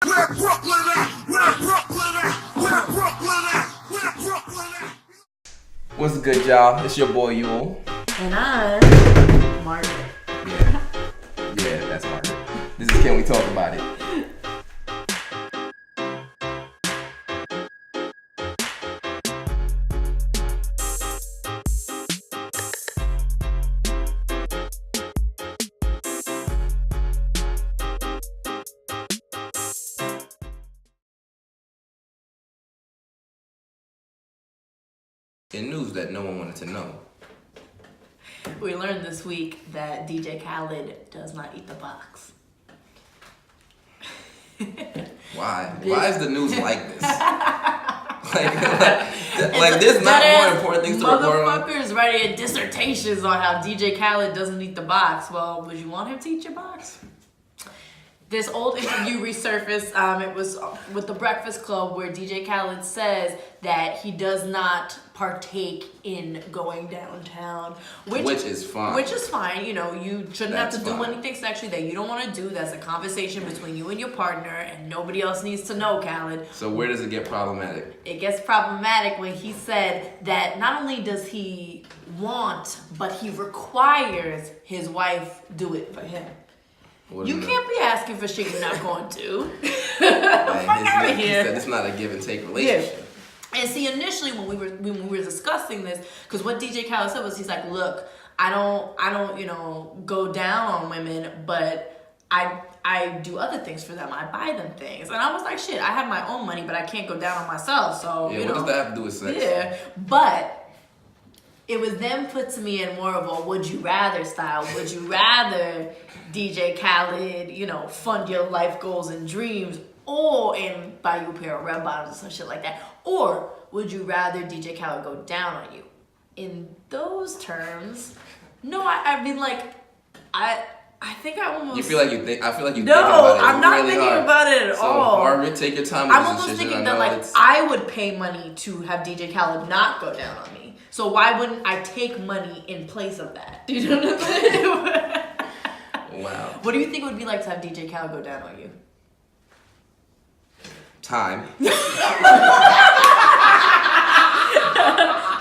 Where Brooklyn at? Where Brooklyn at? Where Brooklyn at? Where Brooklyn at? What's good, y'all? It's your boy Yule. And I'm Margaret. Yeah, that's Margaret. This is Can We Talk About It? In news that no one wanted to know. We learned this week that DJ Khaled does not eat the box. Why? Why is the news like this? like there's not more important things to report on. Motherfuckers writing dissertations on how DJ Khaled doesn't eat the box. Well, would you want him to eat your box? This old interview resurfaced. It was with the Breakfast Club where DJ Khaled says that he does not partake in going downtown, which is fine. Which is fine. You know, you shouldn't have to do anything sexually that you don't want to do. That's a conversation between you and your partner, and nobody else needs to know, Khaled. So where does it get problematic? It gets problematic when he said that not only does he want, but he requires his wife do it for him. You can't be asking for shit you're not going to. He said it's not a give and take relationship. Yeah. And see, initially when we were discussing this, because what DJ Khaled said was, he's like, look, I don't, go down on women, but I do other things for them. I buy them things. And I was like, shit, I have my own money, but I can't go down on myself. So yeah, what does that have to do with sex? Yeah, but it was then put to me in more of a would you rather style. Would you rather DJ Khaled, fund your life goals and dreams, and buy you a pair of red bottoms or some shit like that? Or would you rather DJ Khaled go down on you? In those terms, no, I mean, like, I think I almost... You feel like you think... I feel like you no, think about it. I'm not really thinking hard. About it at all. So, Margaret, take your time with I'm this almost decision. thinking that, I would pay money to have DJ Khaled not go down on me. So why wouldn't I take money in place of that? Do you know what I'm saying? Wow. What do you think it would be like to have DJ Khaled go down on you? Time.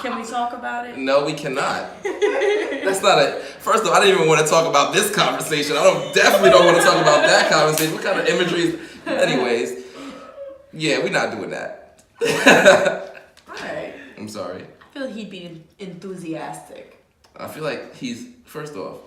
Can we talk about it? No, we cannot. That's not a... First of all, I didn't even want to talk about this conversation. Definitely don't want to talk about that conversation. What kind of imagery is... Anyways, yeah, we're not doing that. Alright. I'm sorry. I feel like he'd be enthusiastic. I feel like he's... First off,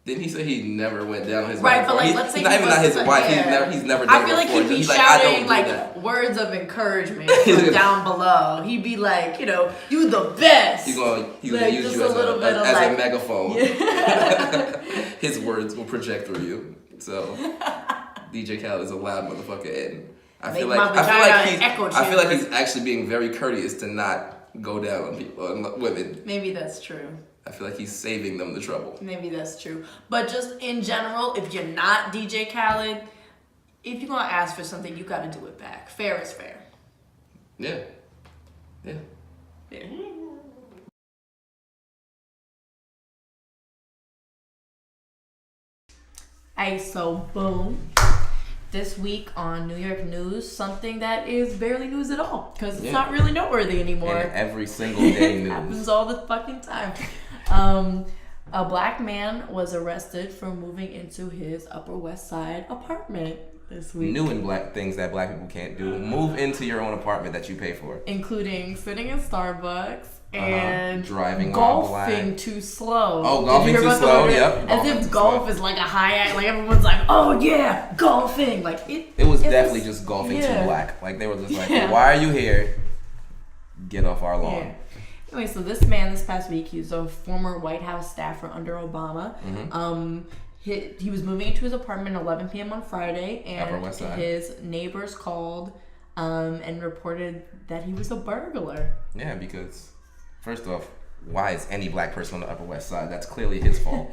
didn't he say he never went down on his wife? Right, but let's say he's not even not his wife. Yeah. He's never done it before. I feel like he'd be shouting words of encouragement from down below. He'd be like, you the best. He's gonna use you as a megaphone. Yeah. His words will project through you. So DJ Khaled is a loud motherfucker, and I feel like he's actually being very courteous to not go down on people, on women. Maybe that's true. I feel like he's saving them the trouble. Maybe that's true. But just in general, if you're not DJ Khaled, if you're going to ask for something, you got to do it back. Fair is fair. Yeah. Hey, so boom. This week on New York News, something that is barely news at all. Because it's not really noteworthy anymore. And every single day news. Happens all the fucking time. A black man was arrested for moving into his Upper West Side apartment this week. New and black things that black people can't do. Move into your own apartment that you pay for. Including sitting in Starbucks and driving golfing too slow. Oh, golfing too slow, yep. As if golf is like a high act. Like everyone's like, oh yeah, golfing. Like it was definitely just golfing too black. Like they were just like, why are you here? Get off our lawn. Yeah. Anyway, so this man this past week, he was a former White House staffer under Obama. Mm-hmm. He was moving into his apartment at 11 p.m. on Friday, and his neighbors called and reported that he was a burglar. Yeah, because first off, why is any black person on the Upper West Side? That's clearly his fault.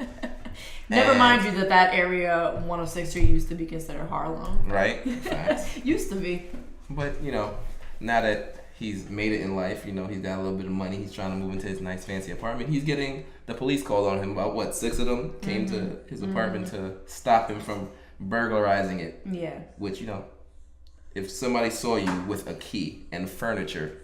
Never mind you that area 106 Street used to be considered Harlem. Right? Facts. Used to be. But, now that he's made it in life, he's got a little bit of money, he's trying to move into his nice fancy apartment, he's getting the police called on him. About 6 of them came to his apartment to stop him from burglarizing it. Yeah. Which, if somebody saw you with a key and furniture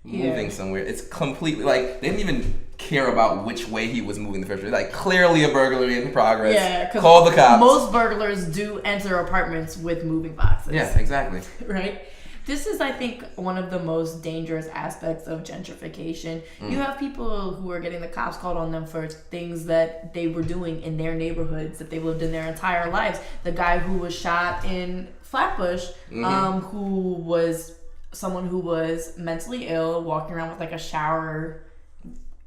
moving somewhere, it's completely like they didn't even care about which way he was moving the furniture. Like clearly a burglary in progress. Yeah, call the cops. Most burglars do enter apartments with moving boxes. Yeah, exactly. Right? This is, I think, one of the most dangerous aspects of gentrification. You have people who are getting the cops called on them for things that they were doing in their neighborhoods that they've lived in their entire lives. The guy who was shot in Flatbush, who was someone who was mentally ill, walking around with like a shower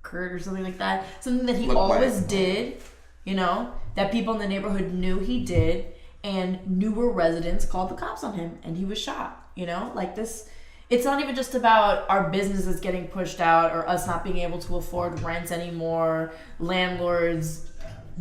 curtain or something like that. Something that he always did, you know, that people in the neighborhood knew he did, and newer residents called the cops on him, and he was shot. You know, like this, it's not even just about our businesses getting pushed out or us not being able to afford rent anymore, landlords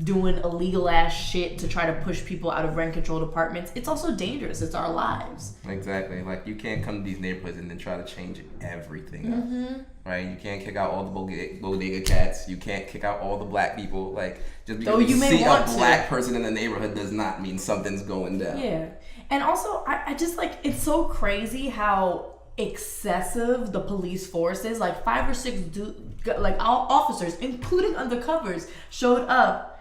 doing illegal ass shit to try to push people out of rent controlled apartments. It's also dangerous. It's our lives. Exactly. Like you can't come to these neighborhoods and then try to change everything up. Right? You can't kick out all the bodega cats. You can't kick out all the black people. Like just because you see a black person in the neighborhood does not mean something's going down. Yeah. And also, I just like, it's so crazy how excessive the police force is. Like 5 or 6 officers, including undercovers, showed up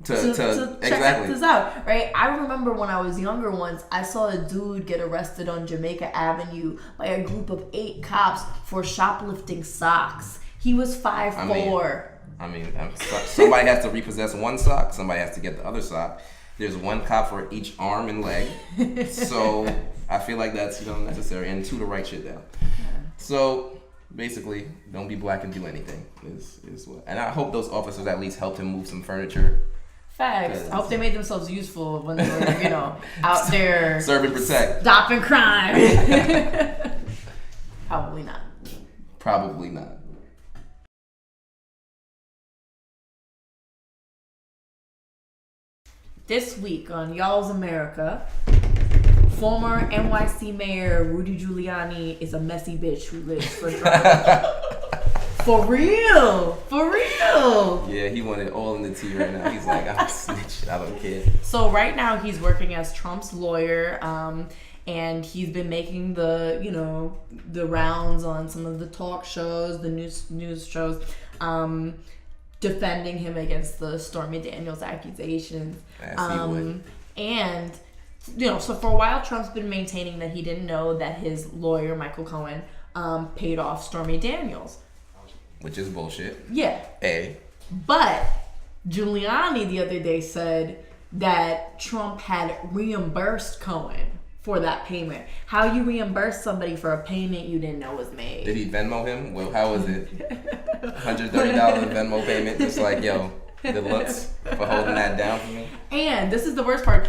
to check this out, right? I remember when I was younger once, I saw a dude get arrested on Jamaica Avenue by a group of 8 cops for shoplifting socks. He was 5'4". I mean, somebody has to repossess one sock, somebody has to get the other sock. There's 1 cop for each arm and leg. So I feel like that's necessary. And 2 to write shit down. So basically, don't be black and do anything is what. And I hope those officers at least helped him move some furniture. Facts. I hope they made themselves useful when they were, out there serve and protect, stopping crime. Probably not. Probably not. This week on Y'all's America, former NYC Mayor Rudy Giuliani is a messy bitch who lives for drugs. For real. Yeah, he wanted all in the tea right now. He's like, I'm a snitch. I don't care. So right now he's working as Trump's lawyer, and he's been making the rounds on some of the talk shows, the news shows, defending him against the Stormy Daniels accusations. And so for a while Trump's been maintaining that he didn't know that his lawyer Michael Cohen paid off Stormy Daniels, which is bullshit. Yeah. But Giuliani the other day said that Trump had reimbursed Cohen for that payment. How you reimburse somebody for a payment you didn't know was made? Did he Venmo him? Well, how was it? $130 Venmo payment, just like, yo, good looks for holding that down for me. And this is the worst part.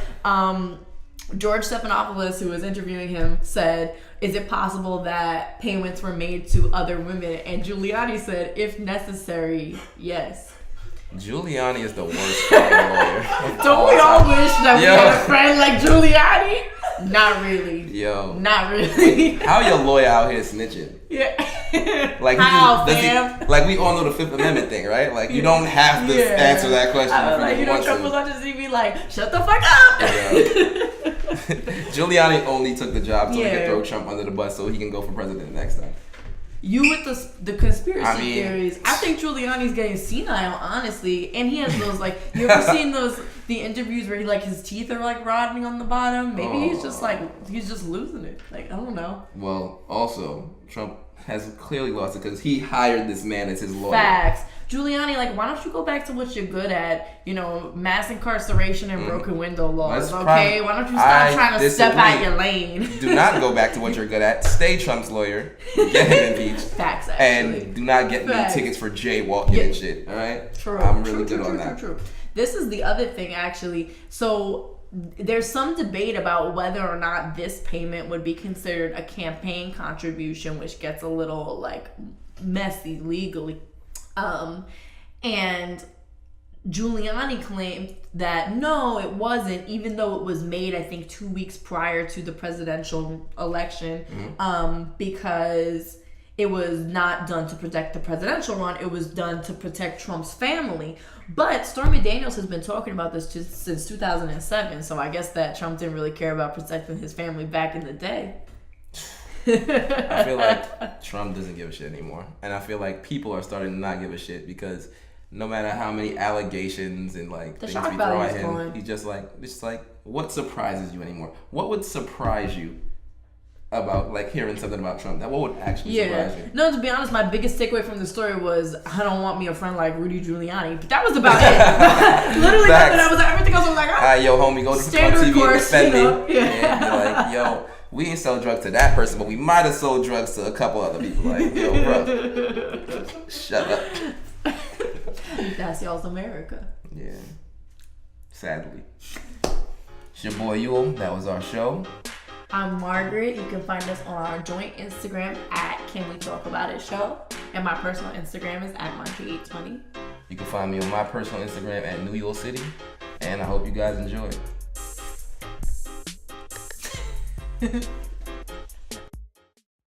George Stephanopoulos, who was interviewing him, said, is it possible that payments were made to other women? And Giuliani said, if necessary, yes. Giuliani is the worst lawyer. Don't we all wish that we had a friend like Giuliani? Not really. Yo. Not really. How your lawyer out here snitching? Yeah. Like, like we all know the Fifth Amendment thing, right? Like, you don't have to answer that question. Trump was on the TV like, shut the fuck up. Yeah. Giuliani only took the job so he could throw Trump under the bus so he can go for president next time. You with the conspiracy theories. I think Giuliani's getting senile, honestly. And he has those, like, you ever seen the interviews where his teeth are, like, rotting on the bottom? Maybe he's just losing it. Like, I don't know. Well, also, Trump has clearly lost it because he hired this man as his lawyer. Facts. Giuliani, like, why don't you go back to what you're good at? Mass incarceration and broken window laws, okay? Why don't you stop trying to step out your lane? Do not go back to what you're good at. Stay Trump's lawyer. Get him impeached. Facts, actually. And do not get me tickets for jaywalking and shit, all right? True. I'm really good on that. True. This is the other thing, actually. So there's some debate about whether or not this payment would be considered a campaign contribution, which gets a little, like, messy legally. And Giuliani claimed that no, it wasn't, even though it was made, I think, 2 weeks prior to the presidential election, because it was not done to protect the presidential run. It was done to protect Trump's family. But Stormy Daniels has been talking about this since 2007. So I guess that Trump didn't really care about protecting his family back in the day. I feel like Trump doesn't give a shit anymore. And I feel like people are starting to not give a shit because no matter how many allegations and like the things we throw at him, he's just like, what surprises you anymore? What would surprise you about like hearing something about Trump? That what would actually surprise you? No, to be honest, my biggest takeaway from the story was I don't want me a friend like Rudy Giuliani, but that was about it. Literally nothing. I was like, everything else was like, oh, yo, homie, go to standard TV course, and defend you know? me. And be like, yo, we ain't sold drugs to that person, but we might have sold drugs to a couple other people. Like, yo, bro, shut up. That's y'all's America. Yeah. Sadly. It's your boy Yule. That was our show. I'm Margaret. You can find us on our joint Instagram at Can We Talk About It Show. And my personal Instagram is at Monkey820. You can find me on my personal Instagram at New York City. And I hope you guys enjoy.